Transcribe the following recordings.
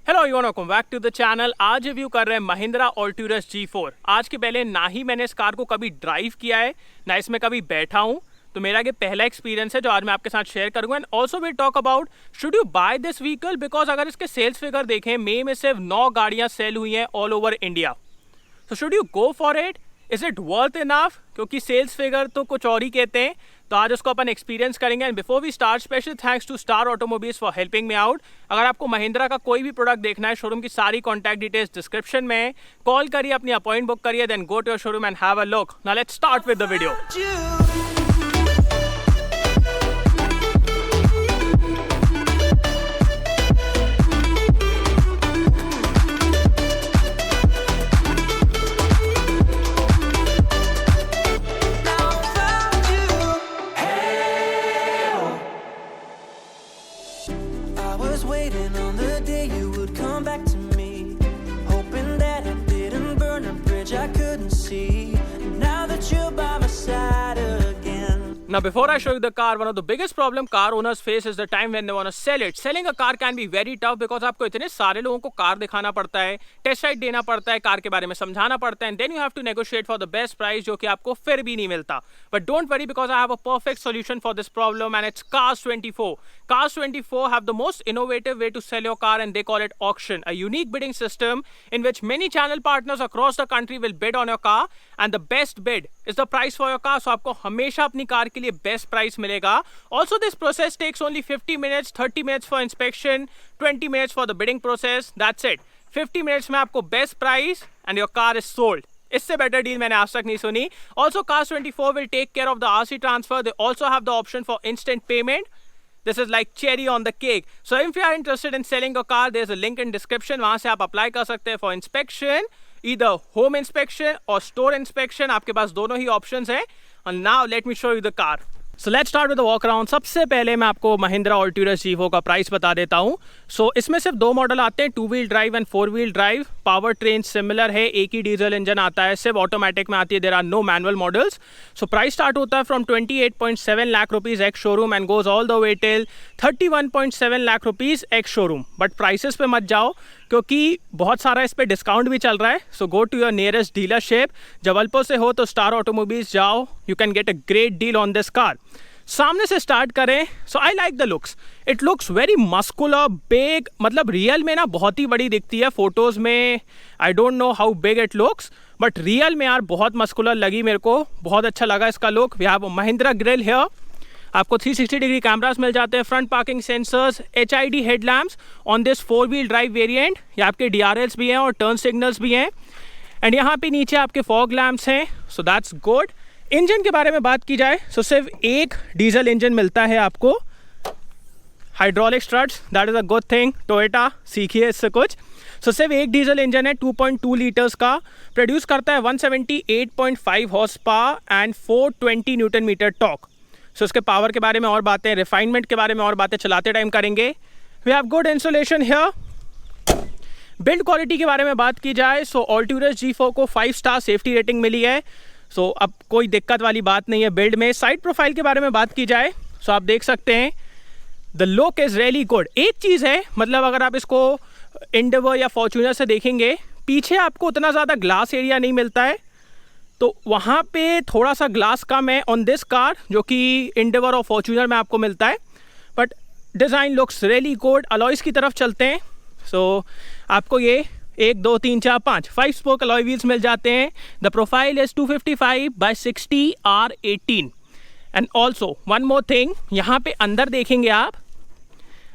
Hello everyone, welcome back to the channel. आज review कर रहे हैं महिंद्रा ऑल्टूरस G4। आज के पहले ना ही मैंने इस कार को कभी ड्राइव किया है ना इसमें कभी बैठा हूं, तो मेरा ये पहला एक्सपीरियंस है जो आज मैं आपके साथ शेयर करूंगा। And also will talk about should you buy this vehicle, because अगर इसके सेल्स फिगर देखें मई में सिर्फ 9 गाड़ियां सेल हुई हैं ऑल ओवर इंडिया। तो should you go for it, is it worth enough, क्योंकि सेल्स फिगर तो कुछ और ही कहते हैं। तो आज उसको अपन एक्सपीरियंस करेंगे। And before we start, special thanks to star automobiles for helping me out. अगर आपको महिंद्रा का कोई भी प्रोडक्ट देखना है, शोरूम की सारी कॉन्टैक्ट डिटेल्स डिस्क्रिप्शन में है। कॉल करिए, अपनी अपॉइंट बुक करिए, then go to your showroom and have a look. Now let's start with the video. Waiting on the day you would come back to me, hoping that I didn't burn a bridge I couldn't see. Now that you're by my side again. Now before I show you the car, one of the biggest problem car owners face is the time when they want to sell it. Selling a car can be very tough because आपको इतने सारे लोगों को car दिखाना पड़ता है, test ride देना पड़ता है, कार के बारे में समझाना पड़ता है, and then you have to negotiate for the best price जो कि आपको फिर भी नहीं मिलता. But don't worry, because I have a perfect solution for this problem, and it's Cars24. Cars24 have the most innovative way to sell your car, and they call it auction, a unique bidding system in which many channel partners across the country will bid on your car, and the best bid is the price for your car. So आपको हमेशा अपनी car के लिए best price मिलेगा. Also, this process takes only 50 minutes, 30 minutes for inspection, 20 minutes for the bidding process. That's it. 50 minutes में आपको best price and your car is sold. इससे better deal मैंने आज तक नहीं सुनी. Also, Cars24 will take care of the RC transfer. They also have the option for instant payment. This is like cherry on the cake. So if you are interested in selling a car, there's a link in description. वहाँ से आप apply कर सकते हैं for inspection, either home inspection or store inspection. आपके पास दोनों ही options हैं. And now let me show you the car. So let's start with the walk around. सबसे पहले मैं आपको महिंद्रा ऑल्टूरस G4 का प्राइस बता देता हूँ. So इसमें सिर्फ 2 मॉडल आते हैं, 2 wheel drive and 4 wheel drive. Power train similar है, एक ही डीजल इंजन आता है, सिर्फ ऑटोमेटिक में आती है. There are no manual models. So price start होता है from 28.7 lakh rupees ex showroom and goes all the way till 31.7 lakh rupees ex showroom. But prices पे मत जाओ, क्योंकि बहुत सारा इस पर डिस्काउंट भी चल रहा है. So go to your nearest dealership. Jabalpur से हो तो स्टार ऑटोमोबाइल्स जाओ, you can get a great deal on this car. सामने से स्टार्ट करें. So I like the looks. It looks very muscular, big. मतलब रियल में ना बहुत ही बड़ी दिखती है, फोटोज़ में I don't know how big it looks, but real में यार बहुत मस्कुलर लगी मेरे को. बहुत अच्छा लगा इसका look. We have Mahindra grille here. आपको 360 डिग्री कैमरास मिल जाते हैं, front parking sensors, HID headlamps on this 4 wheel drive variant. ये आपके DRLs भी हैं और टर्न सिग्नल्स भी हैं. एंड यहाँ पे नीचे आपके फॉग लैम्प्स हैं. So that's good. इंजन के बारे में बात की जाए, सो सिर्फ एक डीजल इंजन मिलता है आपको. Hydraulic struts, that is a good thing. Toyota सीखिए इससे कुछ. सो सिर्फ एक डीजल इंजन है, 2.2 लीटर्स का. प्रोड्यूस करता है 178.5 horsepower and 420 newton metre torque. So इसके पावर के बारे में और बातें, रिफाइनमेंट के बारे में और बातें चलाते टाइम करेंगे. We have good insulation here. Build quality के बारे में बात की जाए, सो ऑल्टूरस G4 को 5 स्टार सेफ्टी रेटिंग मिली है. सो अब कोई दिक्कत वाली बात नहीं है बिल्ड में. साइड प्रोफाइल के बारे में बात की जाए, सो आप देख सकते हैं the look is really good. एक चीज़ है, मतलब अगर आप इसको एंडेवर या फॉर्च्यूनर से देखेंगे, पीछे आपको उतना ज़्यादा ग्लास एरिया नहीं मिलता है, तो वहाँ पे थोड़ा सा ग्लास कम है ऑन दिस कार, जो कि एंडेवर और फॉर्च्यूनर में आपको मिलता है. But design looks really good. Alloys की तरफ चलते हैं. सो आपको ये 1 2 3 4 5 स्पोक अलॉय व्हील्स मिल जाते हैं. The profile is 255/60 R18. And also one more thing, यहाँ पे अंदर देखेंगे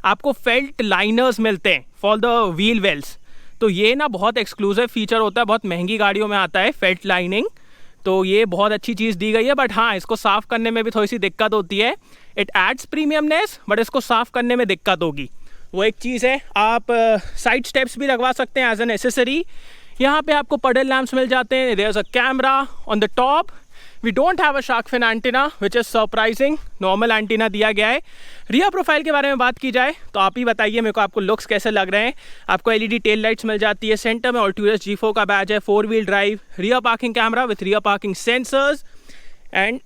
आपको फेल्ट लाइनर्स मिलते हैं फॉर द व्हील वेल्स. तो ये ना बहुत एक्सक्लूसिव फीचर होता है, बहुत महंगी गाड़ियों में आता है फेल्ट लाइनिंग. तो ये बहुत अच्छी चीज़ दी गई है. बट हाँ, इसको साफ़ करने में भी थोड़ी सी दिक्कत होती है. इट एड्स प्रीमियमनेस, बट इसको साफ़ करने में दिक्कत होगी. वो एक चीज़ है. आप साइड स्टेप्स भी लगवा सकते हैं एज एन एसेसरी. यहाँ पे आपको पडल लैम्प्स मिल जाते हैं. There is a camera on the top. We don't have a shark fin antenna which is surprising. Normal antenna दिया गया है. रियर प्रोफाइल के बारे में बात की जाए तो आप ही बताइए मेरे को, आपको लुक्स कैसे लग रहे हैं. आपको LED टेल लाइट्स मिल जाती है. सेंटर में ऑल्टूरस G4 का बैज है. 4 wheel drive, rear parking camera with rear parking sensors, and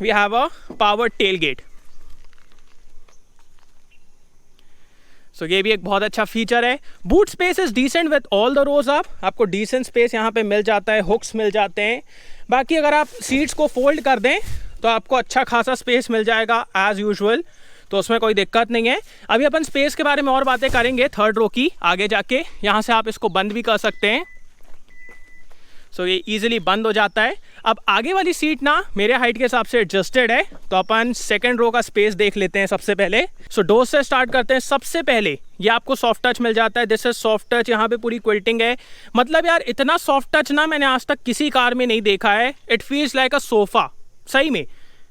we have a power tailgate. So ये भी एक बहुत अच्छा फीचर है। Boot space is decent with all the rows up, आपको डिसेंट स्पेस यहाँ पे मिल जाता है, हुक्स मिल जाते हैं। बाकी अगर आप सीट्स को फोल्ड कर दें तो आपको अच्छा खासा स्पेस मिल जाएगा एज यूजुअल, तो उसमें कोई दिक्कत नहीं है। अभी अपन स्पेस के बारे में और बातें करेंगे थर्ड रो की आगे जाके। यहाँ से आप इसको बंद भी कर सकते हैं, सो ये इजीली बंद हो जाता है। अब आगे वाली सीट ना मेरे हाइट के हिसाब से एडजस्टेड है, तो अपन सेकंड रो का स्पेस देख लेते हैं सबसे पहले। सो डोर से स्टार्ट करते हैं। सबसे पहले ये आपको सॉफ्ट टच मिल जाता है, दिस इज सॉफ्ट टच। यहाँ पे पूरी क्विल्टिंग है, मतलब यार इतना सॉफ्ट टच ना मैंने आज तक किसी कार में नहीं देखा है। It feels like a sofa, सही में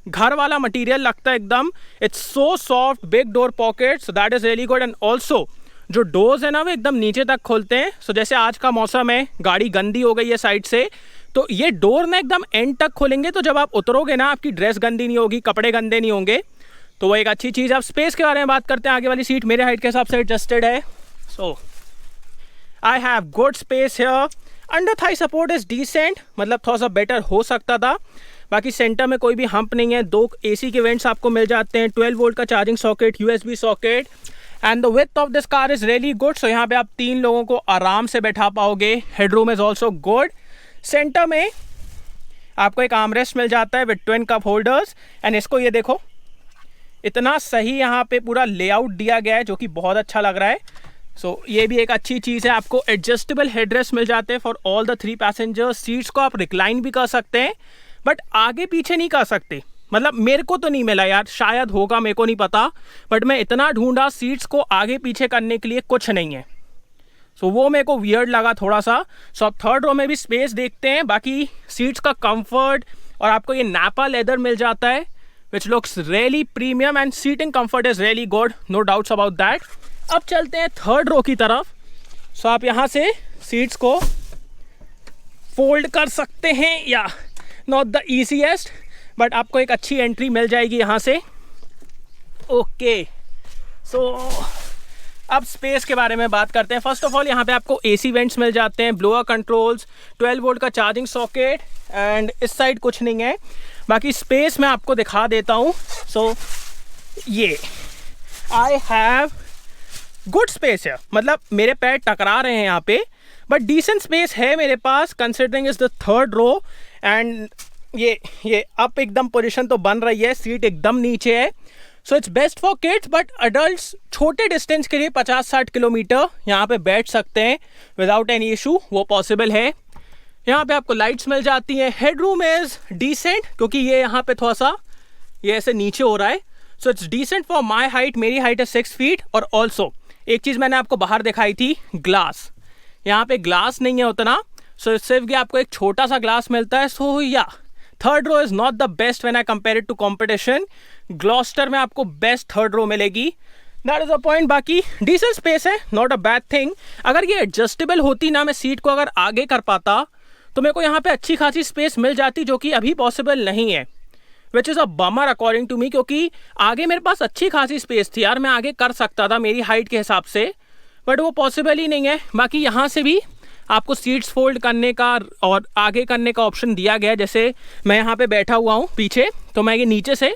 घर वाला मटेरियल लगता है एकदम। It's so soft, big door pockets, that is really good. And also जो डोर्स है ना वो एकदम नीचे तक खोलते हैं। सो जैसे आज का मौसम है, गाड़ी गंदी हो गई है साइड से, तो ये डोर ना एकदम एंड तक खोलेंगे, तो जब आप उतरोगे ना आपकी ड्रेस गंदी नहीं होगी, कपड़े गंदे नहीं होंगे, तो वो एक अच्छी चीज़ है। अब स्पेस के बारे में बात करते हैं। आगे वाली सीट मेरे हाइट के हिसाब से एडजस्टेड है, so I have good space here. Under thigh support is decent, मतलब थोड़ा सा बेटर हो सकता था। बाकी सेंटर में कोई भी हम्प नहीं है। 2 AC के वेंट्स आपको मिल जाते हैं, 12 वोल्ट का charging socket, USB socket, and the width of this car is really good. So यहाँ पे आप 3 लोगों को आराम से बैठा पाओगे। Headroom is also good. Centre में आपको एक आर्मरेस्ट मिल जाता है with twin cup holders, and इसको ये देखो इतना सही यहाँ पे पूरा लेआउट दिया गया है जो कि बहुत अच्छा लग रहा है। सो ये भी एक अच्छी चीज़ है। आपको एडजस्टेबल हेडरेस्ट मिल जाते हैं for all the 3 passengers. Seats को आप रिक्लाइन भी कर सकते हैं, बट आगे पीछे नहीं कर सकते। मतलब मेरे को तो नहीं मिला यार, शायद होगा, मेरे को नहीं पता, बट मैं इतना ढूंढा, सीट्स को आगे पीछे करने के लिए कुछ नहीं है। सो वो मेरे को वियर्ड लगा थोड़ा सा। सो अब थर्ड रो में भी स्पेस देखते हैं। बाकी सीट्स का कंफर्ट, और आपको ये नापा लेदर मिल जाता है which looks really premium, and seating comfort is really good, no doubts about that. अब चलते हैं थर्ड रो की तरफ। सो आप यहाँ से सीट्स को फोल्ड कर सकते हैं, या नॉट द ईजीएस्ट, बट आपको एक अच्छी एंट्री मिल जाएगी यहाँ से। ओके, सो अब स्पेस के बारे में बात करते हैं। फर्स्ट ऑफ ऑल यहाँ पे आपको AC वेंट्स मिल जाते हैं, ब्लोअर कंट्रोल्स, 12 वोल्ट का चार्जिंग सॉकेट, एंड इस साइड कुछ नहीं है। बाकी स्पेस मैं आपको दिखा देता हूँ। सो ये आई हैव गुड स्पेस है, मतलब मेरे पैर टकरा रहे हैं यहाँ पे, बट डिसेंट स्पेस है मेरे पास considering is the third row. And ये अप एकदम पोजीशन तो बन रही है, सीट एकदम नीचे है। So it's best for kids, but adults छोटे डिस्टेंस के लिए 50-60 किलोमीटर यहाँ पे बैठ सकते हैं विदाउट एनी इशू, वो पॉसिबल है। यहाँ पे आपको लाइट्स मिल जाती हैं। हेडरूम इज डिसेंट, क्योंकि ये यहाँ पे थोड़ा सा ये ऐसे नीचे हो रहा है। So it's decent for my height, मेरी हाइट है 6 फीट। और ऑल्सो एक चीज़ मैंने आपको बाहर दिखाई थी, ग्लास, यहाँ पे ग्लास नहीं है उतना, सो सिर्फ ये आपको एक छोटा सा ग्लास मिलता है। सो या third row is not the best when I compare it to competition. Gloster में आपको बेस्ट थर्ड रो मिलेगी, दैट इज अ पॉइंट। बाकी डिसेंट स्पेस है, नॉट अ बैड थिंग। अगर ये एडजस्टेबल होती ना, मैं सीट को अगर आगे कर पाता तो मेरे को यहाँ पे अच्छी खासी स्पेस मिल जाती, जो कि अभी पॉसिबल नहीं है, which is a bummer according to me, क्योंकि आगे मेरे पास अच्छी खासी स्पेस थी यार, मैं आगे कर सकता था मेरी हाइट के हिसाब से, बट वो पॉसिबल ही नहीं है। बाकी यहाँ से भी आपको सीट्स फोल्ड करने का और आगे करने का ऑप्शन दिया गया है। जैसे मैं यहाँ पे बैठा हुआ हूँ पीछे, तो मैं ये नीचे से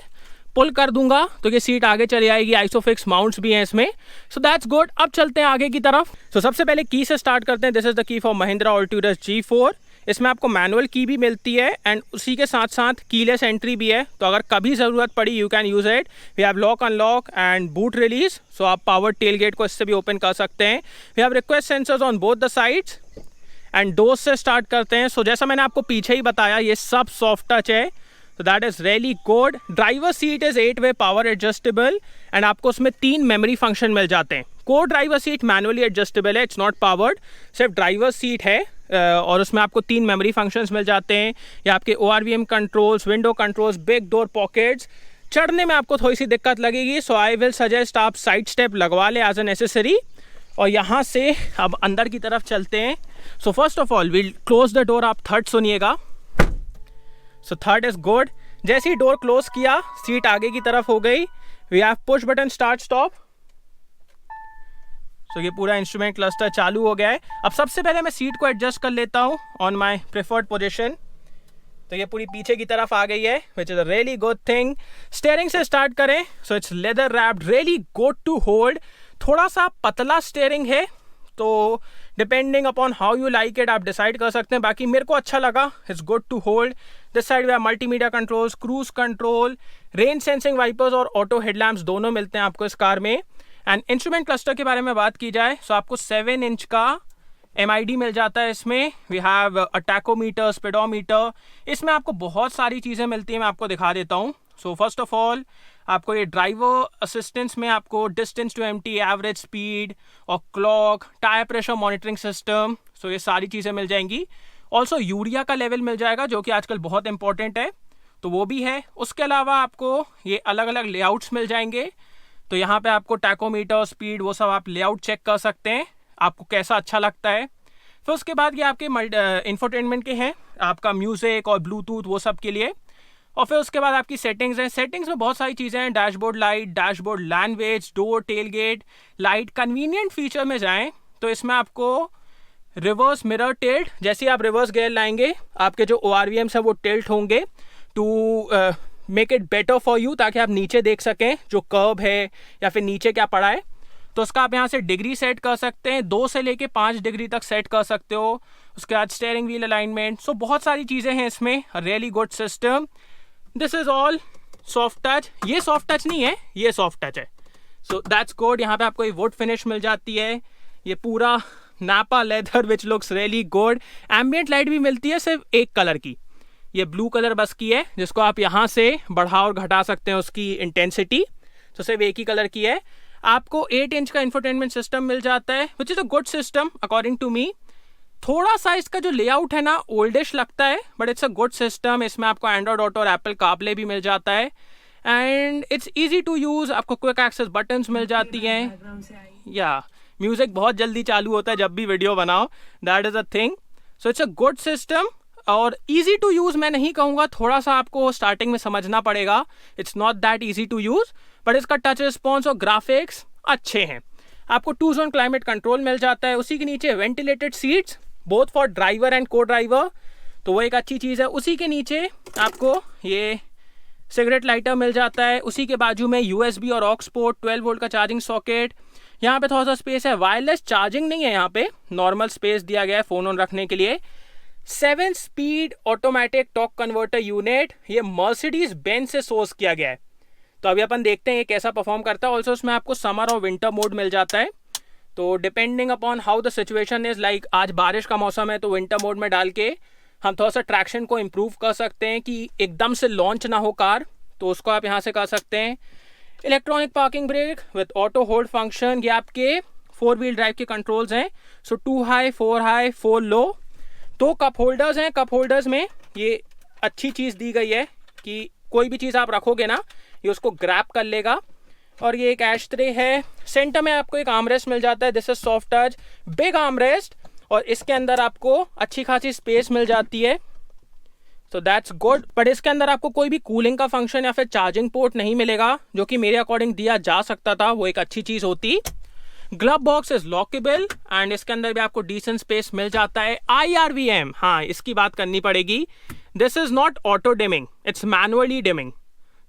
पुल कर दूंगा तो ये सीट आगे चली आएगी। आइसोफिक्स माउंट्स भी हैं इसमें, सो दैट्स गुड। अब चलते हैं आगे की तरफ। सो सबसे पहले की से स्टार्ट करते हैं। This is the key for Mahindra Alturas G4। इसमें आपको मैनुअल की भी मिलती है, एंड उसी के साथ साथ कीलेस एंट्री भी है, तो अगर कभी ज़रूरत पड़ी you can use it. We have lock unlock and boot release, so आप पावर टेल गेट को इससे भी ओपन कर सकते हैं। We have request sensors on both the sides, and doors से स्टार्ट करते हैं। सो जैसा मैंने आपको पीछे ही बताया, ये सब सॉफ्ट टच है, so that is really good. Driver seat is 8-way power adjustable, and आपको उसमें 3 मेमोरी फंक्शन मिल जाते हैं। को ड्राइवर सीट मैनुअली एडजस्टेबल है, इट्स नॉट पावर्ड, सिर्फ ड्राइवर सीट है, और उसमें आपको 3 मेमोरी फंक्शंस मिल जाते हैं। या आपके ORVM controls, window controls, big door pockets. चढ़ने में आपको थोड़ी सी दिक्कत लगेगी, सो आई विल सजेस्ट आप साइड स्टेप लगवा लें एज ए नेसेसरी। और यहाँ से अब अंदर की तरफ चलते हैं। So first of all will close the door, आप थर्ड सुनिएगा। So third is good. जैसे ही डोर क्लोज किया, सीट आगे की तरफ हो गई। We have push button start stop. So ये पूरा इंस्ट्रूमेंट क्लस्टर चालू हो गया है। अब सबसे पहले मैं सीट को एडजस्ट कर लेता हूँ ऑन माई प्रेफर्ड पोजिशन, तो ये पूरी पीछे की तरफ आ गई है, which is a really good thing. Steering से स्टार्ट करें, so it's leather wrapped, really good to hold. थोड़ा सा पतला स्टेयरिंग है, तो depending upon how you like it आप डिसाइड कर सकते हैं। बाकी मेरे को अच्छा लगा, it's good to hold. This side way multimedia controls, cruise control, rain sensing wipers और ऑटो हेडलैम्प्स दोनों मिलते हैं आपको इस कार में। एंड इंस्ट्रूमेंट क्लस्टर के बारे में बात की जाए तो आपको 7 इंच का MID मिल जाता है इसमें। We have a tachometer, speedometer, इसमें आपको बहुत सारी चीज़ें मिलती हैं, मैं आपको दिखा देता हूँ। सो फर्स्ट ऑफ ऑल आपको ये ड्राइवर असिस्टेंस में आपको distance to empty, average speed और clock, tyre pressure monitoring system, so ये सारी चीज़ें मिल जाएंगी। ऑल्सो यूरिया का लेवल मिल जाएगा जो कि आजकल बहुत इंपॉर्टेंट है, तो वो भी है। उसके अलावा आपको ये अलग अलग लेआउट्स मिल जाएंगे, तो यहाँ पे आपको टैकोमीटर, स्पीड, वो सब आप लेआउट चेक कर सकते हैं, आपको कैसा अच्छा लगता है। फिर उसके बाद ये आपके इंफोटेनमेंट के हैं, आपका म्यूज़िक और ब्लूटूथ वो सब के लिए। और फिर उसके बाद आपकी सेटिंग्स हैं। सेटिंग्स में बहुत सारी चीज़ें हैं, dashboard light, dashboard language, door, tailgate light. Convenient feature में जाएँ तो इसमें आपको रिवर्स मिरर टिल्ट, जैसे आप रिवर्स गियर लाएंगे आपके जो ORVMs है वो टिल्ट होंगे to make it better for you, ताकि आप नीचे देख सकें जो कर्व है या फिर नीचे क्या पड़ा है। तो उसका आप यहाँ से डिग्री सेट कर सकते हैं, 2 से लेके 5 डिग्री तक सेट कर सकते हो। उसके बाद स्टीयरिंग व्हील अलाइनमेंट, सो बहुत सारी चीज़ें हैं इसमें। Really good system. This is all soft touch. ये सॉफ्ट टच नहीं है, ये सॉफ्ट टच है, सो दैट्स गुड। यहाँ पे आपको ये वुड फिनिश मिल जाती है, ये पूरा नापा लेदर विच looks really good. Ambient light भी मिलती है सिर्फ एक कलर की, ये ब्लू कलर बस की है, जिसको आप यहाँ से बढ़ा और घटा सकते हैं उसकी इंटेंसिटी, तो सिर्फ एक ही कलर की है। आपको 8 इंच का इंफोटेनमेंट सिस्टम मिल जाता है which is a good system according to me. थोड़ा सा इसका जो लेआउट है ना ओल्डिश लगता है, but it's a good system. इसमें आपको एंड्रॉयड ऑटो और एप्पल कारप्ले भी मिल जाता है, and it's easy to use. आपको क्विक एक्सेस बटन्स मिल जाती हैं, या म्यूज़िक बहुत जल्दी चालू होता है जब भी वीडियो बनाओ, that is a thing. So it's a good system और ईजी टू यूज़ मैं नहीं कहूँगा, थोड़ा सा आपको स्टार्टिंग में समझना पड़ेगा, it's not that easy to use, but इसका टच रिस्पॉन्स और ग्राफिक्स अच्छे हैं। आपको 2 जोन क्लाइमेट कंट्रोल मिल जाता है, उसी के नीचे ventilated seats both for driver and को ड्राइवर, तो वो एक अच्छी चीज़ है। उसी के नीचे आपको ये सिगरेट लाइटर मिल जाता है, उसी के बाजू में USB और ऑक्स पोर्ट, 12 वोल्ट का चार्जिंग सॉकेट। यहाँ पे थोड़ा सा स्पेस है, वायरलेस चार्जिंग नहीं है यहाँ पे, नॉर्मल स्पेस दिया गया है फ़ोन ऑन रखने के लिए। 7 speed automatic torque converter unit, ये मर्सिडीज बेंज से सोर्स किया गया है, तो अभी अपन देखते हैं ये कैसा परफॉर्म करता है। ऑल्सो उसमें आपको समर और विंटर मोड मिल जाता है, तो depending upon how the situation is, like आज बारिश का मौसम है तो विंटर मोड में डाल के हम थोड़ा सा ट्रैक्शन को इम्प्रूव कर सकते हैं कि एकदम से लॉन्च ना हो कार, तो उसको आप यहाँ से कर सकते हैं। Electronic parking brake with auto hold function, ये आपके 4 व्हील ड्राइव के कंट्रोल्स हैं। सो 2 हाई, 4 हाई, 4 लो। 2 कप होल्डर्स हैं, कप होल्डर्स में ये अच्छी चीज़ दी गई है कि कोई भी चीज़ आप रखोगे ना ये उसको ग्रैब कर लेगा। और ये एक एश ट्रे है, सेंटर में आपको एक आर्मरेस्ट मिल जाता है, this is soft touch big armrest, और इसके अंदर आपको अच्छी खासी स्पेस मिल जाती है, सो दैट्स गुड। बट इसके अंदर आपको कोई भी कूलिंग का फंक्शन या फिर चार्जिंग पोर्ट नहीं मिलेगा, जो कि मेरे अकॉर्डिंग दिया जा सकता था, वो एक अच्छी चीज़ होती। Glove box is lockable and इसके अंदर भी आपको डिसेंट स्पेस मिल जाता है। IRVM, हाँ इसकी बात करनी पड़ेगी, this is not auto dimming, it's manually dimming.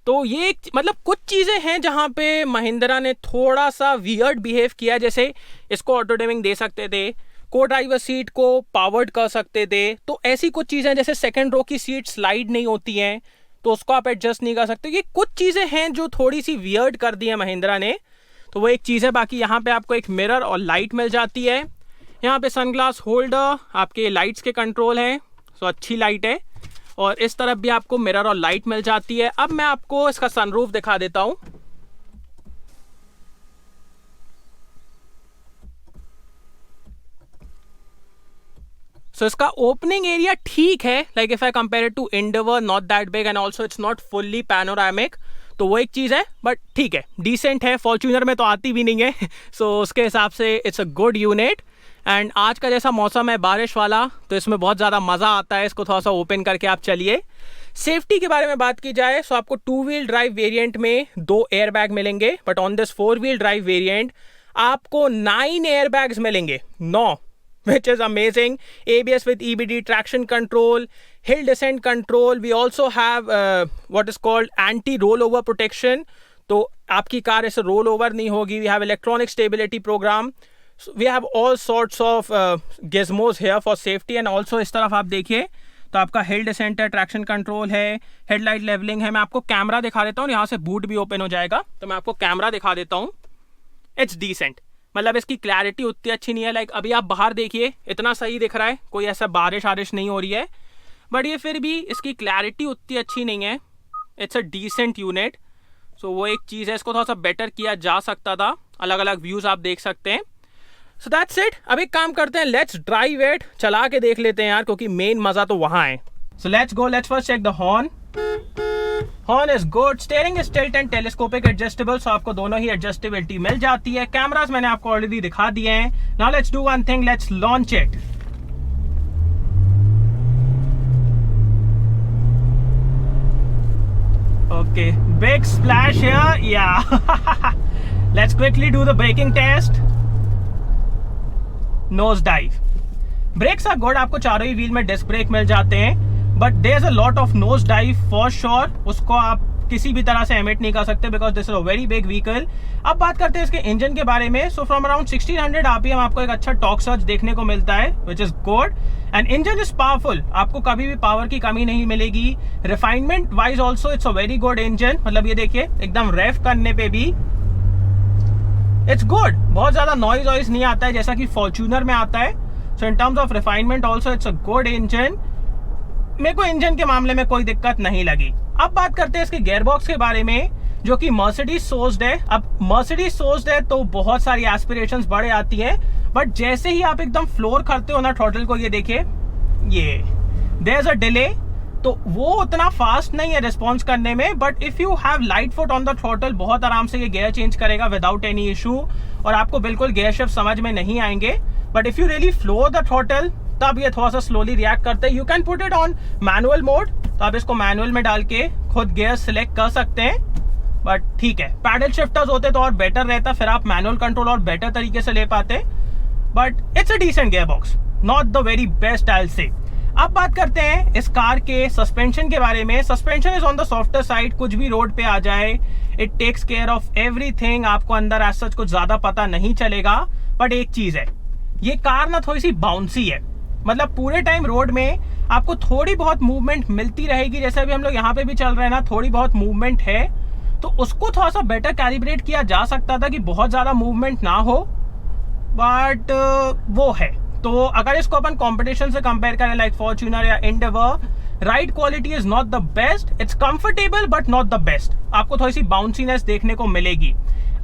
तो ये मतलब कुछ चीज़ें हैं जहाँ पे महिंद्रा ने थोड़ा सा वियर्ड बिहेव किया, जैसे इसको ऑटो डिमिंग दे सकते थे, को ड्राइवर सीट को पावर्ड कर सकते थे, तो ऐसी कुछ चीज़ें जैसे सेकंड रो की सीट स्लाइड नहीं होती हैं तो उसको आप एडजस्ट नहीं कर सकते। ये कुछ चीज़ें हैं जो थोड़ी सी वियर्ड कर दी है महिंद्रा ने, तो वो एक चीज़ है। बाकी यहाँ पे आपको एक मिरर और लाइट मिल जाती है, यहाँ पे सनग्लास होल्डर, आपके लाइट्स के कंट्रोल हैं, सो अच्छी लाइट है। और इस तरफ भी आपको मिरर और लाइट मिल जाती है। अब मैं आपको इसका सनरूफ दिखा देता हूँ। सो इसका ओपनिंग एरिया ठीक है, like if I compare it to Endeavour, not that big and also it's not fully panoramic, तो वो एक चीज़ है, बट ठीक है, डिसेंट है। फॉर्च्यूनर में तो आती भी नहीं है, सो उसके हिसाब से it's a good unit. And आज का जैसा मौसम है बारिश वाला, तो इसमें बहुत ज़्यादा मज़ा आता है, इसको थोड़ा सा ओपन करके आप चलिए। सेफ्टी के बारे में बात की जाए तो आपको 2 व्हील ड्राइव वेरिएंट में 2 एयरबैग मिलेंगे, but on this 4 wheel drive variant आपको 9 एयरबैग्स मिलेंगे, 9, which is amazing. ABS with EBD, traction control, hill descent control. We also have what is called anti rollover protection. तो आपकी car ऐसे roll over नहीं होगी. We have electronic stability program. We have all sorts of gizmos here for safety. And also इस तरफ आप देखिए तो आपका हिल डिसेंट है, ट्रैक्शन कंट्रोल है, हेडलाइट लेवलिंग है. मैं आपको कैमरा दिखा देता हूँ. यहाँ से बूट भी ओपन हो जाएगा, तो मैं आपको कैमरा दिखा देता हूँ. It's decent. मतलब इसकी क्लैरिटी उतनी अच्छी नहीं है. लाइक अभी आप बाहर देखिए, इतना सही दिख रहा है, कोई ऐसा बारिश आरिश नहीं हो रही है, बट ये फिर भी इसकी क्लैरिटी उतनी अच्छी नहीं है. It's a decent unit. So वो एक चीज़ है, इसको थोड़ा सा बेटर किया जा सकता था. अलग अलग व्यूज़ आप देख सकते हैं. So that's it. अब एक काम करते हैं, लेट्स ड्राइव इट. चला के देख लेते हैं यार, क्योंकि मेन मज़ा तो वहाँ है. So let's go. Let's first check the horn. Horn is good. Steering is tilt and telescopic adjustable, so आपको दोनों ही एडजस्टेबिलिटी मिल जाती है. कैमरास मैंने आपको ऑलरेडी दिखा दिए हैं. Now let's do one thing, let's launch it. Okay, big splash here. Yeah. Let's quickly do the braking test. Nose dive. Brakes are good. आपको चारों ही व्हील में डिस्क ब्रेक मिल जाते हैं, but there is a lot of nose dive for sure. उसको आप किसी भी तरह से एमिट नहीं कर सकते because this is a very big vehicle. अब बात करते हैं इसके इंजन के बारे में. सो फ्रॉम अराउंड 1600 आरपीएम आपको एक अच्छा टॉर्क सर्ज देखने को मिलता है, which is good. And engine is powerful. आपको कभी भी पावर की कमी नहीं मिलेगी. Refinement wise also it's a very good engine. मतलब ये देखिए, एकदम रेफ करने पे भी इट्स गुड. बहुत ज्यादा नॉइज वॉइज नहीं आता है जैसा कि फॉर्च्यूनर में आता है. So in terms of refinement also it's a good engine. मेरे को इंजन के मामले में कोई दिक्कत नहीं लगी. अब बात करते हैं इसके गियरबॉक्स के बारे में, जो कि मर्सिडीज सोर्स्ड है. अब मर्सिडीज सोर्स्ड है तो बहुत सारी एस्पिरेशंस बढ़े आती हैं, बट जैसे ही आप एकदम फ्लोर करते हो ना थ्रॉटल को, ये देखिए, ये देयर इज अ डिले. तो वो उतना फास्ट नहीं है रिस्पॉन्स करने में, but if you have light foot on the throttle, बहुत आराम से ये गियर चेंज करेगा विदाउट एनी इशू, और आपको बिल्कुल गियर शिफ्ट समझ में नहीं आएंगे. But if you really floor the throttle, तब ये थोड़ा सा स्लोली रिएक्ट करते हैं. You can put it on manual mode, तो आप इसको मैनुअल में डाल के खुद गियर सिलेक्ट कर सकते हैं. बट ठीक है, पैडल शिफ्टर्स होते तो और बेटर रहता, फिर आप मैनुअल कंट्रोल और बेटर तरीके से ले पाते. But it's a decent gear box, not the very best I will say. अब बात करते हैं इस कार के सस्पेंशन के बारे में. Suspension is on the softer side. कुछ भी रोड पे आ जाए, it takes care of everything. आपको अंदर एज सच कुछ ज्यादा पता नहीं चलेगा. बट एक चीज है, ये कार ना थोड़ी सी बाउंसी है. मतलब पूरे टाइम रोड में आपको थोड़ी बहुत मूवमेंट मिलती रहेगी. जैसे अभी हम लोग यहाँ पे भी चल रहे हैं ना, थोड़ी बहुत मूवमेंट है, तो उसको थोड़ा सा बेटर कैलिब्रेट किया जा सकता था कि बहुत ज्यादा मूवमेंट ना हो. बट वो है. तो अगर इसको अपन कंपटीशन से कंपेयर करें, लाइक फॉर्च्यूनर या Endeavour, ride quality is not the best. It's comfortable but not the best. आपको थोड़ी सी बाउंसीनेस देखने को मिलेगी.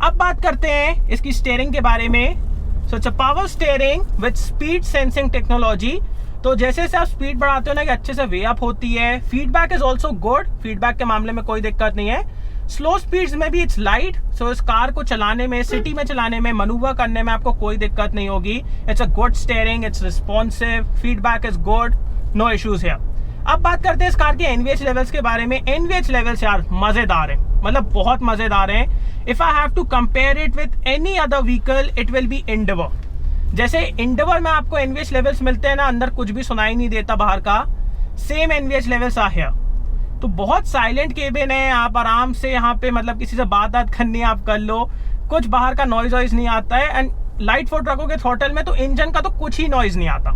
अब बात करते हैं इसकी स्टीयरिंग के बारे में. So it's a power steering with speed sensing technology. तो जैसे जैसे आप स्पीड बढ़ाते हो ना, कि अच्छे से वे अप होती है. Feedback is also good. Feedback के मामले में कोई दिक्कत नहीं है. स्लो स्पीड्स में भी इट्स लाइट. सो इस कार को चलाने में, सिटी में चलाने में, मनूवर करने में आपको कोई दिक्कत नहीं होगी. It's a good steering, it's responsive, feedback is good, no issues है. अब बात करते हैं इस कार के एनवीएच लेवल्स के बारे में. एनवीएच लेवल्स यार मजेदार है, मतलब बहुत मजेदार है. If I have to compare it with any other vehicle, it will be Endeavour. जैसे एंडेवर में आपको एनवीएच लेवल्स मिलते हैं ना, अंदर कुछ भी सुनाई नहीं देता बाहर का, same NVH levels are here. तो बहुत साइलेंट केबिन है. आप आराम से यहाँ पे, मतलब किसी से बात करनी है आप कर लो, कुछ बाहर का नॉइज वॉइज नहीं आता है. एंड लाइट फुट रखोगे थ्रॉटल में तो इंजन का तो कुछ ही नॉइज नहीं आता.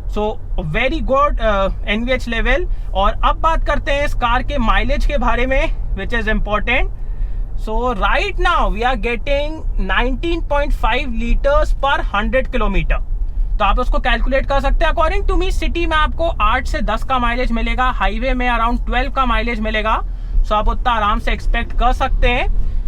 So very good NVH level. और अब बात करते हैं इस कार के माइलेज के बारे में, which is important. So right now we are getting 19.5 litres per 100 kilometre. तो आप उसको कैलकुलेट कर सकते हैं. अकॉर्डिंग टू मी, सिटी में आपको 8 से 10 का माइलेज मिलेगा, हाईवे में अराउंड 12 का माइलेज मिलेगा. सो आप उतना आराम से एक्सपेक्ट कर सकते हैं.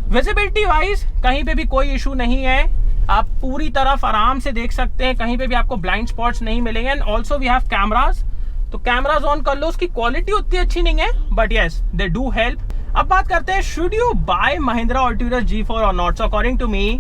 विजिबिलिटी वाइज कहीं पे भी कोई इशू नहीं है. आप पूरी तरफ आराम से देख सकते हैं, कहीं पे भी आपको ब्लाइंड स्पॉट्स नहीं मिलेंगे. And also we have cameras, तो कैमराज ऑन कर लो. उसकी क्वालिटी उतनी अच्छी नहीं है, but yes they do help. अब बात करते हैं, should you buy Mahindra Alturas G4 और not. So according to me,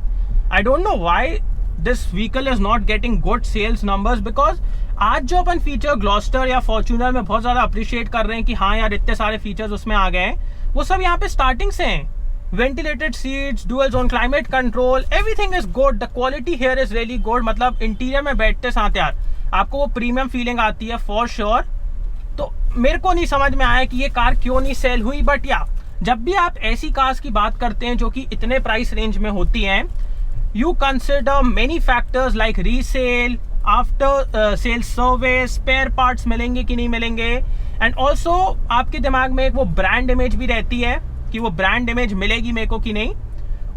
I don't know why this vehicle is not getting good sales numbers, because आज जो अपन फीचर ग्लॉस्टर या फॉर्च्यूनर में बहुत ज्यादा अप्रिशिएट कर रहे हैं कि हाँ यार इतने सारे फीचर्स उसमें आ गए हैं, वो सब यहाँ पे स्टार्टिंग से हैं. Ventilated seats, dual zone climate control, everything is good. The quality here is really good. मतलब इंटीरियर में बैठते साथ यार आपको वो प्रीमियम फीलिंग आती है फॉर श्योर. तो मेरे को नहीं समझ में आया कि ये कार क्यों नहीं सेल हुई. बट या जब भी आप ऐसी कार्स की बात करते हैं जो कि इतने प्राइस रेंज में होती हैं, you consider many factors like resale, after sale service, spare parts मिलेंगे कि नहीं मिलेंगे, एंड ऑल्सो आपके दिमाग में एक वो ब्रांड इमेज भी रहती है कि वो ब्रांड इमेज मिलेगी मेरे को कि नहीं।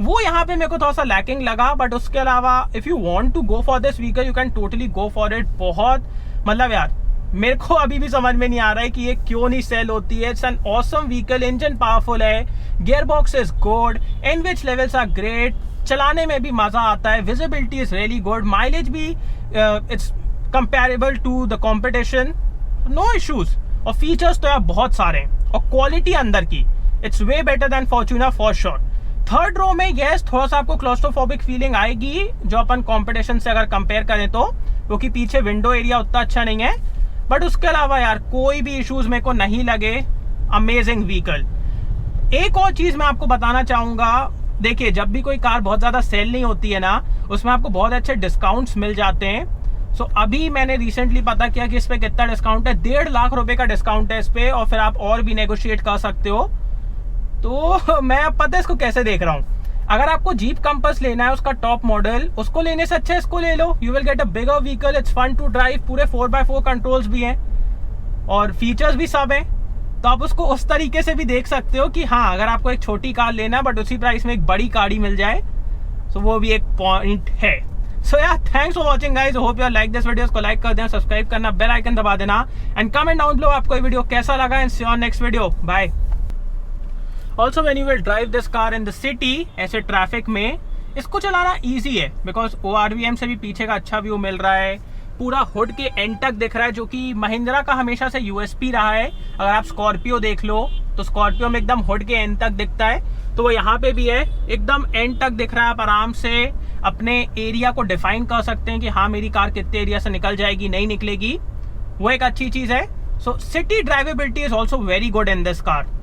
वो यहाँ पे मेरे को थोड़ा सा लैकिंग लगा, बट उसके अलावा if you want to go for this vehicle you can totally go for it. बहुत मतलब यार मेरे को अभी भी समझ में नहीं आ रहा है कि ये क्यों नहीं सेल होती है। It's an awesome vehicle, engine powerful है, gearbox is good, NVH levels are great, चलाने में भी मजा आता है, visibility is really good, mileage भी it's comparable to the competition, no issues, और फीचर्स तो यार बहुत सारे हैं, और क्वालिटी अंदर की it's way better than Fortuner for sure. Third row में यस थोड़ा सा आपको क्लॉस्ट्रोफोबिक फीलिंग आएगी जो अपन कंपटीशन से अगर कंपेयर करें तो, क्योंकि पीछे विंडो एरिया उतना अच्छा नहीं है, बट उसके अलावा यार कोई भी इश्यूज मेरे को नहीं लगे। Amazing vehicle. एक और चीज मैं आपको बताना चाहूंगा, देखिए जब भी कोई कार बहुत ज्यादा सेल नहीं होती है ना, उसमें आपको बहुत अच्छे डिस्काउंट्स मिल जाते हैं। सो अभी मैंने रिसेंटली पता किया कि इस पे कितना डिस्काउंट है, 1.5 लाख रुपए का डिस्काउंट है इस पे, और फिर आप और भी नेगोशिएट कर सकते हो। तो मैं अब पता है इसको कैसे देख रहा हूँ, अगर आपको जीप कंपास लेना है उसका टॉप मॉडल, उसको लेने से अच्छा इसको ले लो, you will get a bigger vehicle, it's fun to drive, पूरे 4x4 कंट्रोल्स भी हैं और फीचर्स भी सब हैं। तो आप उसको उस तरीके से भी देख सकते हो कि हाँ अगर आपको एक छोटी कार लेना है बट उसी प्राइस में एक बड़ी कार ही मिल जाए, तो वो भी एक पॉइंट है। सो यार thanks for watching guys, hope you like this video, को लाइक कर देना, सब्सक्राइब करना, बेल आइकन दबा देना, एंड कमेंट डाउन बिलो आपको ये वीडियो कैसा लगा, and see you on next video, bye. Also when you will drive this car in the city, ऐसे ट्रैफिक में इसको चलाना ईजी है, बिकॉज ORVM से भी पीछे का अच्छा व्यू मिल रहा है, पूरा हुड के एंड तक दिख रहा है, जो कि महिंद्रा का हमेशा से USP रहा है। अगर आप स्कॉर्पियो देख लो तो स्कॉर्पियो में एकदम हुड के एंड तक दिखता है, तो वो यहाँ पे भी है, एकदम एंड तक दिख रहा है। आप आराम से अपने एरिया को डिफाइन कर सकते हैं कि हाँ मेरी कार कितने एरिया से निकल जाएगी, नहीं निकलेगी, वो एक अच्छी चीज है। So city drivability is also very good in this car.